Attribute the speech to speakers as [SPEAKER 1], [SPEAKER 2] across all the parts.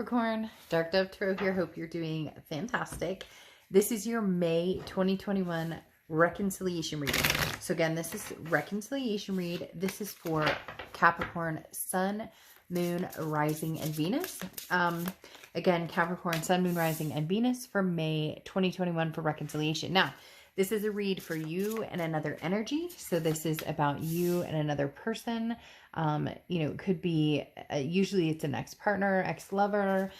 [SPEAKER 1] Capricorn, Dark Dove Tarot here. Hope you're doing fantastic. This is your May 2021 reconciliation read. So again, this is reconciliation read. This is for Capricorn, Sun, Moon, Rising, and Venus. Again, Capricorn, Sun, Moon, Rising, and Venus for May 2021 for reconciliation. Now, this is a read for you and another energy. So this is about you and another person. You know, it could be, usually it's an ex-partner, ex-lover,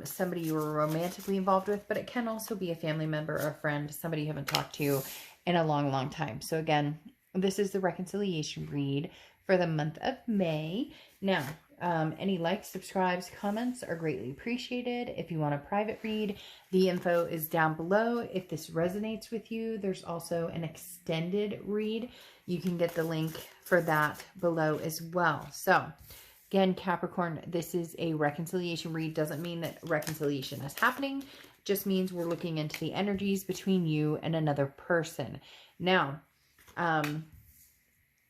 [SPEAKER 1] somebody you were romantically involved with, but it can also be a family member or a friend, somebody you haven't talked to in a long, long time. So again, this is the reconciliation read for the month of May. Now, any likes, subscribes, comments are greatly appreciated. If you want a private read, the info is down below. If this resonates with you, there's also an extended read. You can get the link for that below as well. So again, Capricorn, this is a reconciliation read. Doesn't mean that reconciliation is happening. Just means we're looking into the energies between you and another person. Now,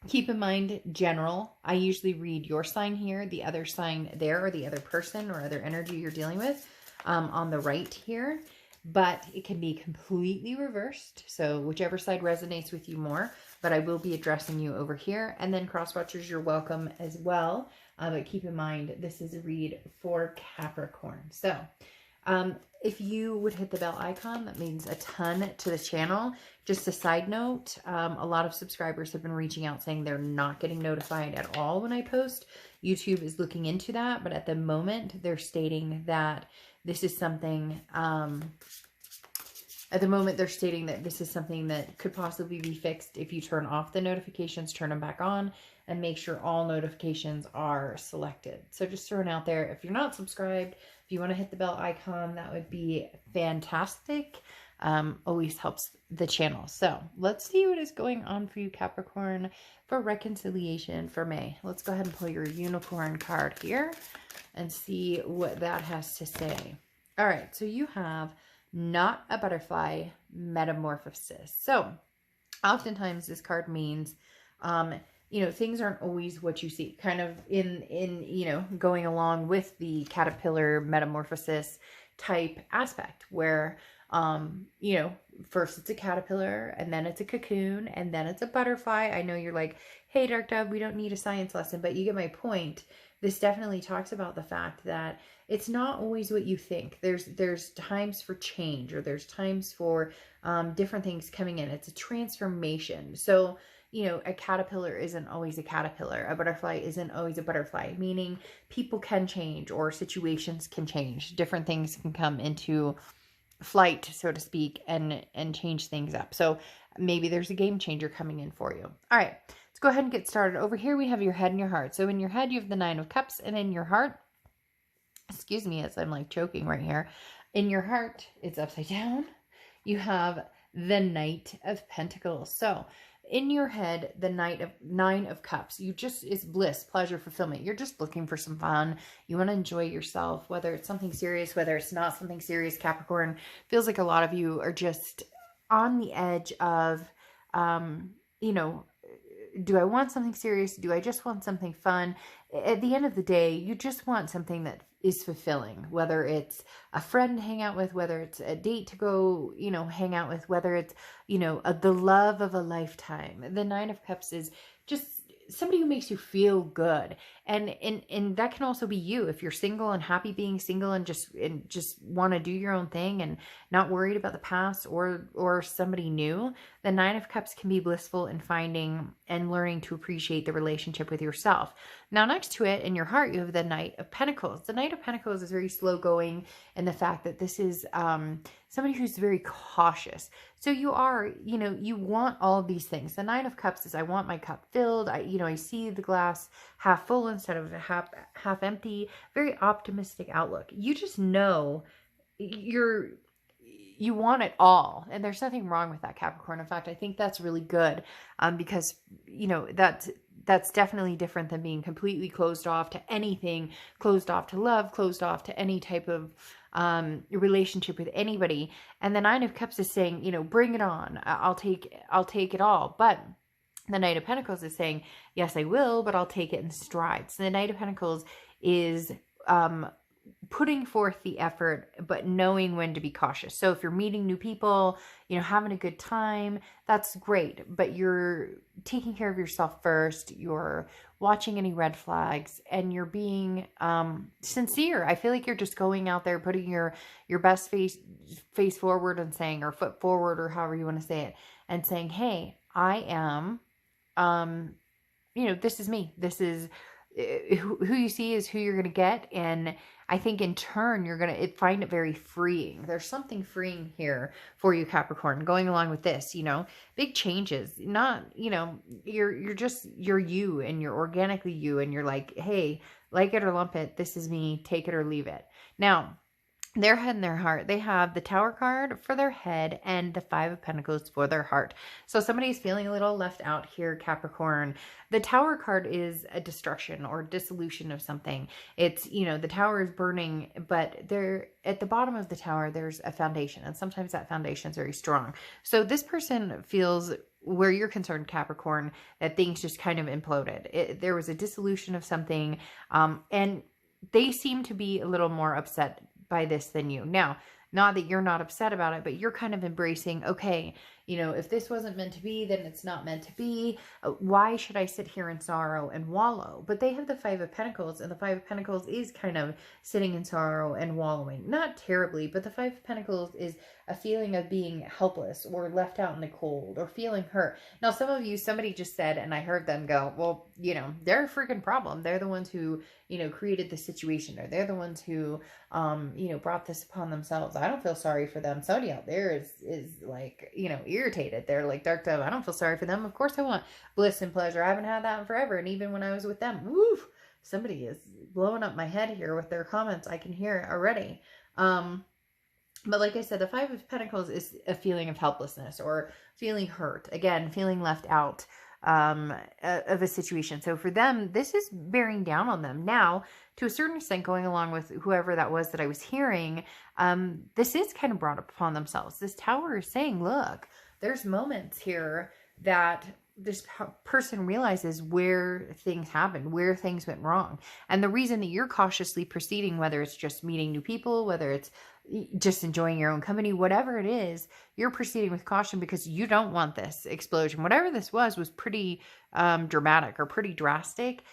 [SPEAKER 1] keep in mind, general, I usually read your sign here, the other sign there, or the other person or other energy you're dealing with on the right here. But it can be completely reversed. So whichever side resonates with you more, but I will be addressing you over here. And then cross watchers, you're welcome as well. But keep in mind, this is a read for Capricorn. So if you would hit the bell icon, that means a ton to the channel. Just a side note, a lot of subscribers have been reaching out saying they're not getting notified at all when I post. YouTube is looking into that, but at the moment they're stating that this is something, at the moment they're stating that this is something that could possibly be fixed if you turn off the notifications, turn them back on, and make sure all notifications are selected. So just throwing out there, if you're not subscribed, if you want to hit the bell icon, that would be fantastic. Always helps the channel. So let's see what is going on for you, Capricorn, for reconciliation for May. Let's go ahead and pull your unicorn card here and see what that has to say. All right, so you have not a butterfly, metamorphosis. So oftentimes this card means, you know, things aren't always what you see, kind of in, you know, going along with the caterpillar metamorphosis type aspect where, you know, first it's a caterpillar and then it's a cocoon and then it's a butterfly. I know you're like, hey, Dark Dove, we don't need a science lesson, but you get my point. This definitely talks about the fact that it's not always what you think. There's times for change, or there's times for different things coming in. It's a transformation. So, you know, a caterpillar isn't always a caterpillar. A butterfly isn't always a butterfly, meaning people can change or situations can change. Different things can come into flight, so to speak, and change things up. So maybe there's a game changer coming in for you. All right, let's go ahead and get started. Over here, we have your head and your heart. So in your head, you have the Nine of Cups, and in your heart, excuse me, as I'm like choking right here, in your heart, it's upside down. You have the Knight of Pentacles. So in your head, the Nine of Cups, it's bliss, pleasure, fulfillment. You're just looking for some fun. You want to enjoy yourself, whether it's something serious, whether it's not something serious. Capricorn, feels like a lot of you are just on the edge of, you know, do I want something serious? Do I just want something fun? At the end of the day, you just want something that is fulfilling, whether it's a friend to hang out with, whether it's a date to go, you know, hang out with, whether it's, you know, the love of a lifetime. The Nine of Cups is just somebody who makes you feel good. And that can also be you if you're single and happy being single and just want to do your own thing and not worried about the past or somebody new. The Nine of Cups can be blissful in finding and learning to appreciate the relationship with yourself. Now, next to it, in your heart, you have the Knight of Pentacles. The Knight of Pentacles is very slow going in the fact that this is somebody who's very cautious. So you are, you know, you want all of these things. The Nine of Cups is, I want my cup filled. I see the glass half full instead of half empty. Very optimistic outlook. You just know you want it all. And there's nothing wrong with that, Capricorn. In fact, I think that's really good because, you know, that's definitely different than being completely closed off to anything, closed off to love, closed off to any type of relationship with anybody. And the Nine of Cups is saying, you know, bring it on. I'll take it all. But the Knight of Pentacles is saying, yes, I will, but I'll take it in strides. So the Knight of Pentacles is putting forth the effort, but knowing when to be cautious. So if you're meeting new people, you know, having a good time, that's great, but you're taking care of yourself first. You're watching any red flags, and you're being sincere. I feel like you're just going out there, putting your best face forward and saying, or foot forward, or however you want to say it, and saying, hey, I am, you know, this is me. This is who you see is who you're going to get. And I think in turn, you're going to find it very freeing. There's something freeing here for you, Capricorn, going along with this, you know, big changes, not, you know, you're you, and you're organically you, and you're like, hey, like it or lump it, this is me, take it or leave it. Now, their head and their heart, they have the Tower card for their head and the Five of Pentacles for their heart. So somebody's feeling a little left out here, Capricorn. The Tower card is a destruction or dissolution of something. It's, you know, the tower is burning, but there at the bottom of the tower, there's a foundation, and sometimes that foundation is very strong. So this person feels, where you're concerned, Capricorn, that things just kind of imploded. There was a dissolution of something, and they seem to be a little more upset by this than you. Now, not that you're not upset about it, but you're kind of embracing, okay, you know, if this wasn't meant to be, then it's not meant to be. Why should I sit here in sorrow and wallow? But they have the Five of Pentacles, and the Five of Pentacles is kind of sitting in sorrow and wallowing. Not terribly, but the Five of Pentacles is a feeling of being helpless or left out in the cold or feeling hurt. Now, some of you, somebody just said, and I heard them go, well, you know, they're a freaking problem. They're the ones who, you know, created the situation, or they're the ones who, you know, brought this upon themselves. I don't feel sorry for them. Somebody out there is like, you know, irritated. They're like, Dark Dove, I don't feel sorry for them. Of course I want bliss and pleasure. I haven't had that in forever. And even when I was with them, woo, somebody is blowing up my head here with their comments. I can hear it already. But like I said, the Five of Pentacles is a feeling of helplessness or feeling hurt. Again, feeling left out of a situation. So for them, this is bearing down on them. Now, to a certain extent, going along with whoever that was that I was hearing, this is kind of brought upon themselves. This Tower is saying, look, there's moments here that this person realizes where things happened, where things went wrong. And the reason that you're cautiously proceeding, whether it's just meeting new people, whether it's just enjoying your own company, whatever it is, you're proceeding with caution because you don't want this explosion. Whatever this was pretty dramatic or pretty drastic,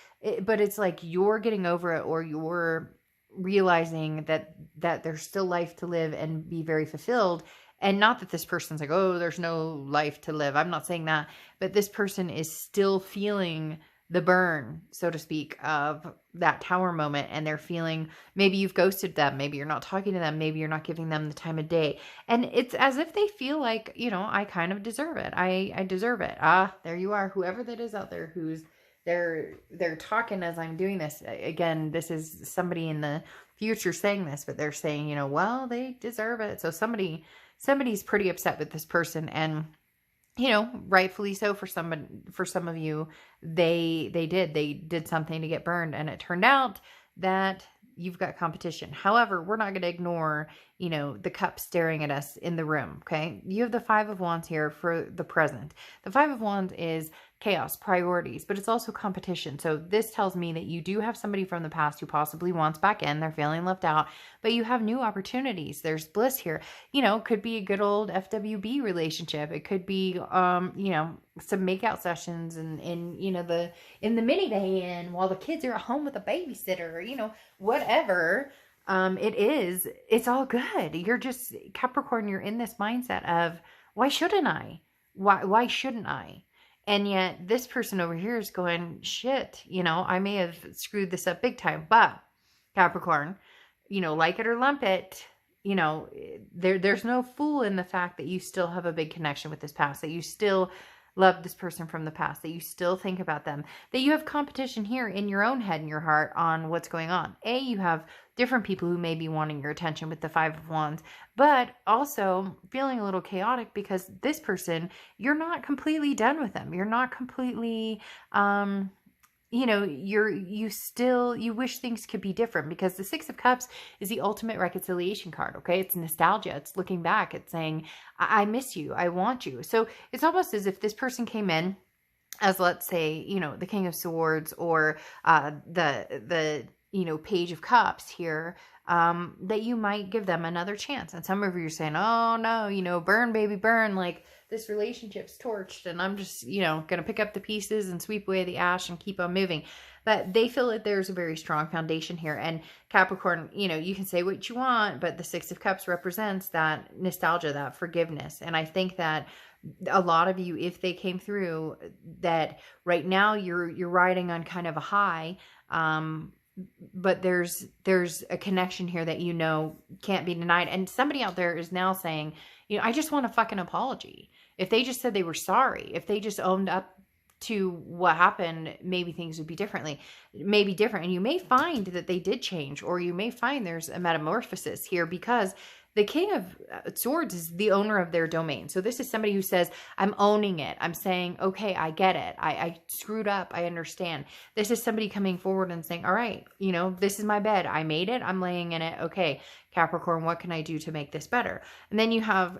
[SPEAKER 1] but it's like you're getting over it, or you're realizing that there's still life to live and be very fulfilled. And not that this person's like, oh, there's no life to live. I'm not saying that. But this person is still feeling the burn, so to speak, of that Tower moment. And they're feeling, maybe you've ghosted them. Maybe you're not talking to them. Maybe you're not giving them the time of day. And it's as if they feel like, you know, I kind of deserve it. I deserve it. There you are. Whoever that is out there who's they're talking as I'm doing this. Again, this is somebody in the future saying this, but they're saying, you know, well, they deserve it. So somebody's pretty upset with this person, and you know, rightfully so. For some of you, they did something to get burned, and it turned out that you've got competition. However, we're not going to ignore, you know, the cup staring at us in the room. Okay, you have the Five of Wands here for the present. The Five of Wands is chaos, priorities, but it's also competition. So this tells me that you do have somebody from the past who possibly wants back in. They're feeling left out, but you have new opportunities. There's bliss here. You know, it could be a good old FWB relationship. It could be, you know, some makeout sessions and you know, in the minivan while the kids are at home with a babysitter, you know, whatever. It's all good. You're just, Capricorn, you're in this mindset of, why shouldn't I? Why shouldn't I? And yet this person over here is going, shit, you know, I may have screwed this up big time. But Capricorn, you know, like it or lump it, you know, there's no fool in the fact that you still have a big connection with this past, that you still love this person from the past, that you still think about them, that you have competition here in your own head and your heart on what's going on. You have different people who may be wanting your attention with the Five of Wands, but also feeling a little chaotic because this person, you're not completely done with them. You're not completely, you know, you wish things could be different, because the Six of Cups is the ultimate reconciliation card. Okay. It's nostalgia. It's looking back. It's saying, I miss you. I want you. So it's almost as if this person came in as, let's say, you know, the King of Swords or, the, you know, Page of Cups here. that you might give them another chance. And some of you are saying, oh no, you know, burn baby burn, like this relationship's torched and I'm just, you know, going to pick up the pieces and sweep away the ash and keep on moving. But they feel that there's a very strong foundation here. And Capricorn, you know, you can say what you want, but the Six of Cups represents that nostalgia, that forgiveness. And I think that a lot of you, if they came through, that right now you're riding on kind of a high, but there's a connection here that, you know, can't be denied. And somebody out there is now saying, you know, I just want a fucking apology. If they just said they were sorry, if they just owned up to what happened, maybe things would be different. And you may find that they did change, or you may find there's a metamorphosis here, because the King of Swords is the owner of their domain. So this is somebody who says, I'm owning it. I'm saying, okay, I get it. I screwed up. I understand. This is somebody coming forward and saying, all right, you know, this is my bed. I made it. I'm laying in it. Okay, Capricorn, what can I do to make this better? And then you have,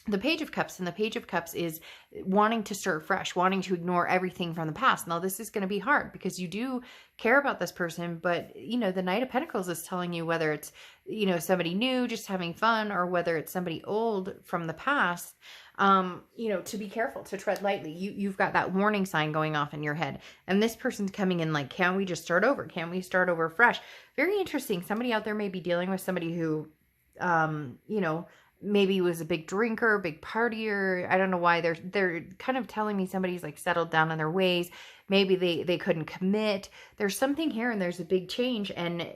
[SPEAKER 1] the Page of Cups, and the Page of Cups is wanting to start fresh, wanting to ignore everything from the past. Now, this is going to be hard because you do care about this person, but, you know, the Knight of Pentacles is telling you whether it's, you know, somebody new just having fun, or whether it's somebody old from the past, you know, to be careful, to tread lightly. You've got that warning sign going off in your head. And this person's coming in like, can we just start over? Can we start over fresh? Very interesting. Somebody out there may be dealing with somebody who, you know, maybe was a big drinker, big partier. I don't know why they're kind of telling me somebody's like settled down in their ways. Maybe they couldn't commit. There's something here, and there's a big change, and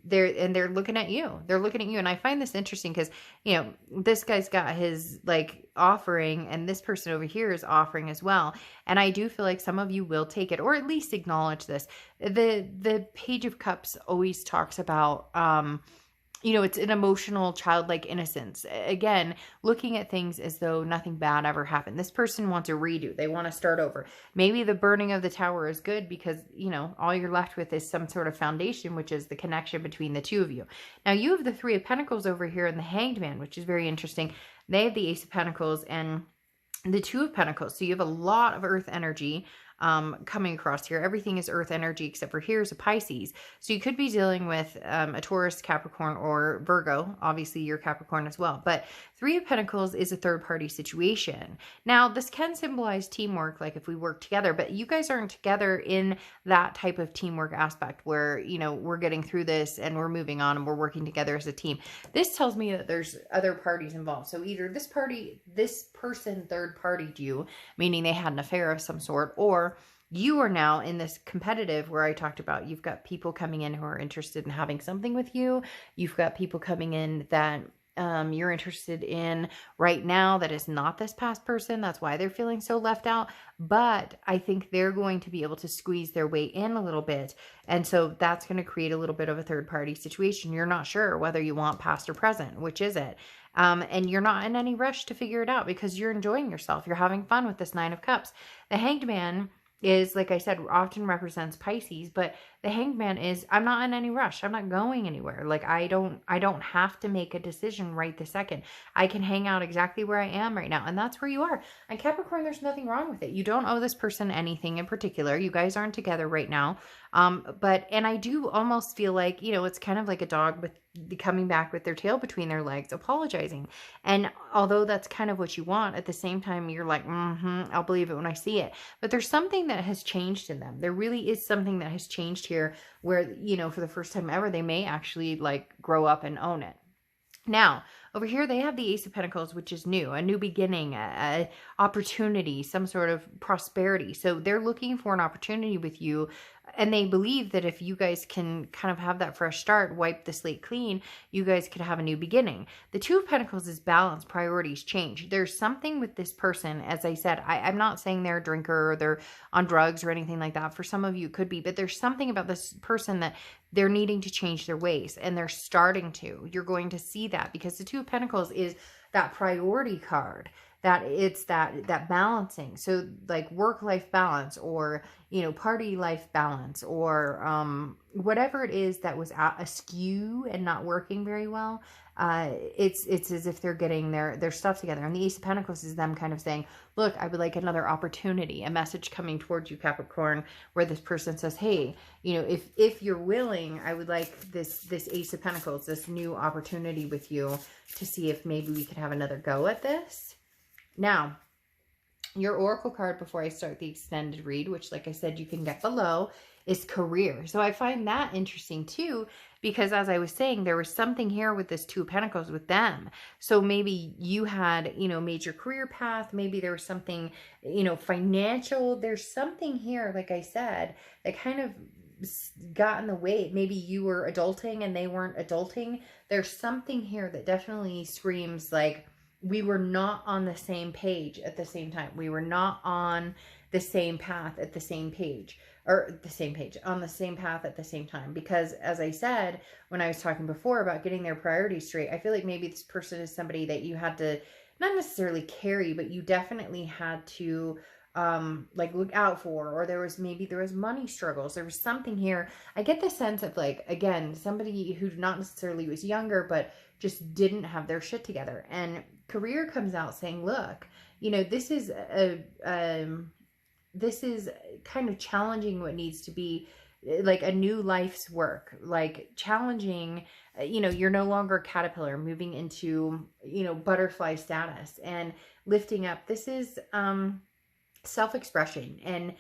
[SPEAKER 1] they're looking at you. They're looking at you. And I find this interesting because, you know, this guy's got his like offering, and this person over here is offering as well. And I do feel like some of you will take it, or at least acknowledge this. The Page of Cups always talks about, you know, it's an emotional, childlike innocence. Again, looking at things as though nothing bad ever happened. This person wants a redo. They want to start over. Maybe the burning of the tower is good because, you know, all you're left with is some sort of foundation, which is the connection between the two of you. Now, you have the Three of Pentacles over here and the Hanged Man, which is very interesting. They have the Ace of Pentacles and the Two of Pentacles. So you have a lot of earth energy coming across here. Everything is earth energy except for here's a Pisces. So you could be dealing with a Taurus, Capricorn, or Virgo. Obviously you're Capricorn as well. But Three of Pentacles is a third party situation. Now this can symbolize teamwork, like if we work together, but you guys aren't together in that type of teamwork aspect where, you know, we're getting through this and we're moving on and we're working together as a team. This tells me that there's other parties involved. So either this person third partied you, meaning they had an affair of some sort, or you are now in this competitive where I talked about, you've got people coming in who are interested in having something with you. You've got people coming in that you're interested in right now that is not this past person. That's why they're feeling so left out. But I think they're going to be able to squeeze their way in a little bit. And so that's going to create a little bit of a third party situation. You're not sure whether you want past or present, which is it? And you're not in any rush to figure it out because you're enjoying yourself. You're having fun with this Nine of Cups. The Hanged Man is, like I said, often represents Pisces, but the Hanged Man is, I'm not in any rush. I'm not going anywhere. Like I don't have to make a decision right this second. I can hang out exactly where I am right now. And that's where you are. And Capricorn, there's nothing wrong with it. You don't owe this person anything in particular. You guys aren't together right now. And I do almost feel like, you know, it's kind of like a dog with coming back with their tail between their legs, apologizing. And although that's kind of what you want, at the same time, you're like, I'll believe it when I see it. But there's something that has changed in them. There really is something that has changed here where, you know, for the first time ever, they may actually like grow up and own it. Now, over here, they have the Ace of Pentacles, which is new, a new beginning, a opportunity, some sort of prosperity. So they're looking for an opportunity with you. And they believe that if you guys can kind of have that fresh start, wipe the slate clean, you guys could have a new beginning. The Two of Pentacles is balance, priorities, change. There's something with this person, as I said, I'm not saying they're a drinker or they're on drugs or anything like that. For some of you, it could be. But there's something about this person that they're needing to change their ways. And they're starting to. You're going to see that because the Two of Pentacles is that priority card. that it's that balancing. So like work-life balance, or, you know, party life balance, or whatever it is that was askew and not working very well. It's as if they're getting their stuff together. And the Ace of Pentacles is them kind of saying, look, I would like another opportunity, a message coming towards you, Capricorn, where this person says, hey, you know, if you're willing, I would like this Ace of Pentacles, this new opportunity with you, to see if maybe we could have another go at this. Now, your oracle card before I start the extended read, which like I said, you can get below, is career. So I find that interesting too, because as I was saying, there was something here with this Two of Pentacles with them. So maybe you had, you know, made your career path. Maybe there was something, you know, financial. There's something here, like I said, that kind of got in the way. Maybe you were adulting and they weren't adulting. There's something here that definitely screams like we were not on the same page at the same time. We were not on the same path at the same page, or the same page, on the same path at the same time. Because as I said, when I was talking before about getting their priorities straight, I feel like maybe this person is somebody that you had to not necessarily carry, but you definitely had to like look out for, or there was money struggles. There was something here. I get the sense of like, again, somebody who not necessarily was younger, but just didn't have their shit together. And career comes out saying, look, you know, this is kind of challenging what needs to be like a new life's work, like challenging, you know, you're no longer a caterpillar moving into, you know, butterfly status and lifting up. This is, self-expression and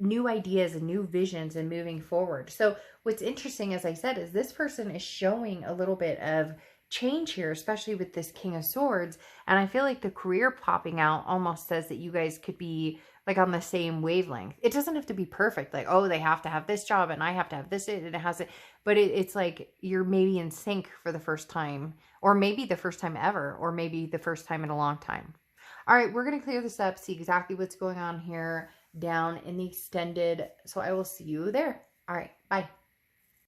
[SPEAKER 1] new ideas and new visions and moving forward. So what's interesting, as I said, is this person is showing a little bit of change here, especially with this King of Swords. And I feel like the career popping out almost says that you guys could be like on the same wavelength. It doesn't have to be perfect. Like, oh, they have to have this job and I have to have this. And it has it. But it's like you're maybe in sync for the first time, or maybe the first time ever, or maybe the first time in a long time. All right, we're going to clear this up, see exactly what's going on here down in the extended. So I will see you there. All right, bye.